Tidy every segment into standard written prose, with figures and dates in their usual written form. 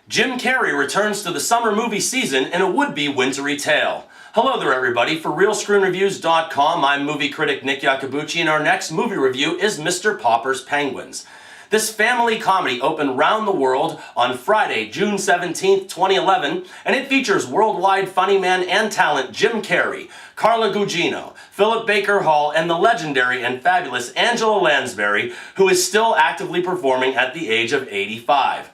Jim Carrey returns to the summer movie season in a would-be wintry tale. Hello there everybody, for RealScreenReviews.com, I'm movie critic Nick Iacobucci, and our next movie review is Mr. Popper's Penguins. This family comedy opened round the world on Friday, June 17th, 2011, and it features worldwide funny man and talent Jim Carrey, Carla Gugino, Philip Baker Hall, and the legendary and fabulous Angela Lansbury, who is still actively performing at the age of 85.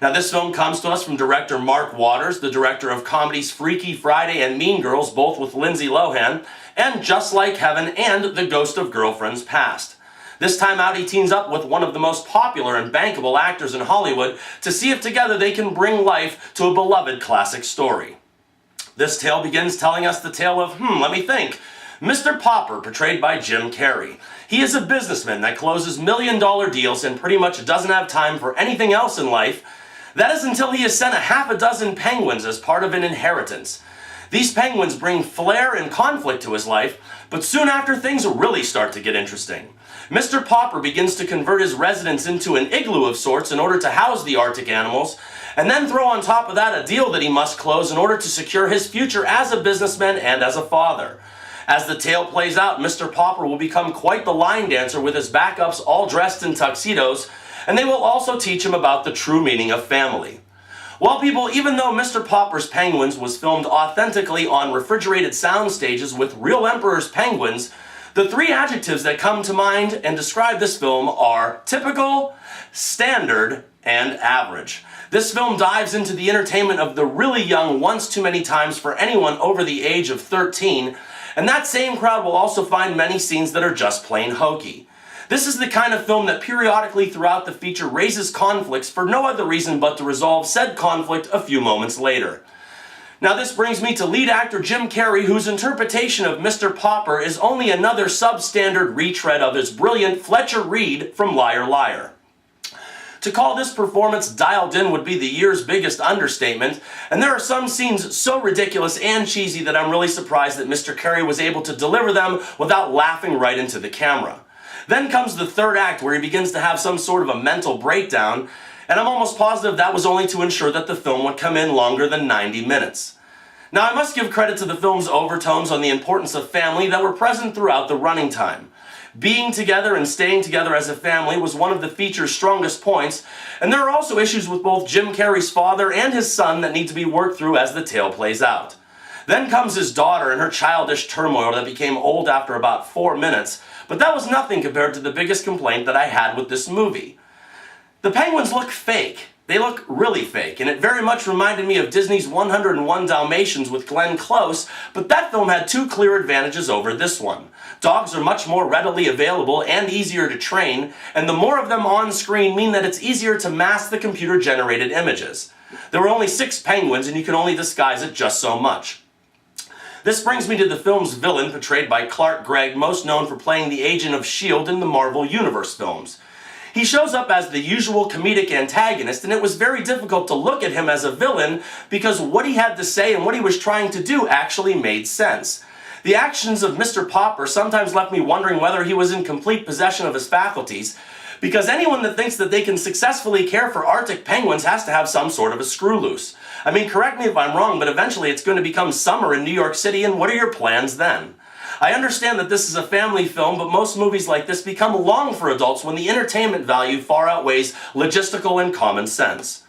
Now, this film comes to us from director Mark Waters, the director of comedies Freaky Friday and Mean Girls, both with Lindsay Lohan, and Just Like Heaven and The Ghost of Girlfriends Past. This time out, he teams up with one of the most popular and bankable actors in Hollywood to see if together they can bring life to a beloved classic story. This tale begins telling us the tale of, let me think, Mr. Popper, portrayed by Jim Carrey. He is a businessman that closes million-dollar deals and pretty much doesn't have time for anything else in life. That is until he is sent a half a dozen penguins as part of an inheritance. These penguins bring flair and conflict to his life, but soon after things really start to get interesting. Mr. Popper begins to convert his residence into an igloo of sorts in order to house the Arctic animals, and then throw on top of that a deal that he must close in order to secure his future as a businessman and as a father. As the tale plays out, Mr. Popper will become quite the line dancer with his backups all dressed in tuxedos, and they will also teach him about the true meaning of family. Well, people, even though Mr. Popper's Penguins was filmed authentically on refrigerated sound stages with real Emperor's penguins, the three adjectives that come to mind and describe this film are typical, standard, and average. This film dives into the entertainment of the really young once too many times for anyone over the age of 13, and that same crowd will also find many scenes that are just plain hokey. This is the kind of film that periodically throughout the feature raises conflicts for no other reason but to resolve said conflict a few moments later. Now this brings me to lead actor Jim Carrey, whose interpretation of Mr. Popper is only another substandard retread of his brilliant Fletcher Reed from Liar Liar. To call this performance dialed in would be the year's biggest understatement, and there are some scenes so ridiculous and cheesy that I'm really surprised that Mr. Carrey was able to deliver them without laughing right into the camera. Then comes the third act, where he begins to have some sort of a mental breakdown, and I'm almost positive that was only to ensure that the film would come in longer than 90 minutes. Now, I must give credit to the film's overtones on the importance of family that were present throughout the running time. Being together and staying together as a family was one of the feature's strongest points, and there are also issues with both Jim Carrey's father and his son that need to be worked through as the tale plays out. Then comes his daughter and her childish turmoil that became old after about 4 minutes, but that was nothing compared to the biggest complaint that I had with this movie. The penguins look fake. They look really fake, and it very much reminded me of Disney's 101 Dalmatians with Glenn Close, but that film had two clear advantages over this one. Dogs are much more readily available and easier to train, and the more of them on screen mean that it's easier to mask the computer-generated images. There were only 6 penguins, and you can only disguise it just so much. This brings me to the film's villain, portrayed by Clark Gregg, most known for playing the agent of S.H.I.E.L.D. in the Marvel Universe films. He shows up as the usual comedic antagonist, and it was very difficult to look at him as a villain because what he had to say and what he was trying to do actually made sense. The actions of Mr. Popper sometimes left me wondering whether he was in complete possession of his faculties, because anyone that thinks that they can successfully care for Arctic penguins has to have some sort of a screw loose. I mean, correct me if I'm wrong, but eventually it's going to become summer in New York City, and what are your plans then? I understand that this is a family film, but most movies like this become long for adults when the entertainment value far outweighs logistical and common sense.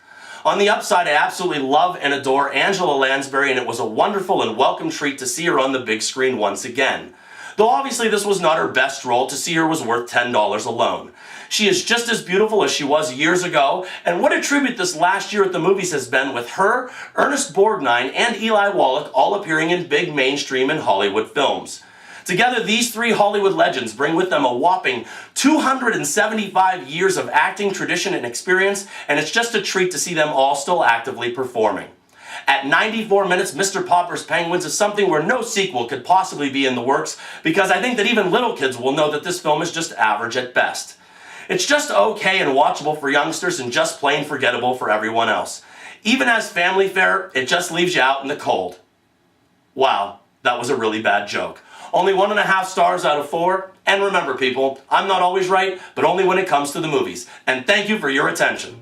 On the upside, I absolutely love and adore Angela Lansbury, and it was a wonderful and welcome treat to see her on the big screen once again. Though obviously this was not her best role, to see her was worth $10 alone. She is just as beautiful as she was years ago, and what a tribute this last year at the movies has been with her, Ernest Borgnine, and Eli Wallach all appearing in big mainstream and Hollywood films. Together, these three Hollywood legends bring with them a whopping 275 years of acting tradition and experience, and it's just a treat to see them all still actively performing. At 94 minutes, Mr. Popper's Penguins is something where no sequel could possibly be in the works, because I think that even little kids will know that this film is just average at best. It's just okay and watchable for youngsters and just plain forgettable for everyone else. Even as family fare, it just leaves you out in the cold. Wow, that was a really bad joke. Only 1.5 stars out of 4. And remember, people, I'm not always right, but only when it comes to the movies. And thank you for your attention.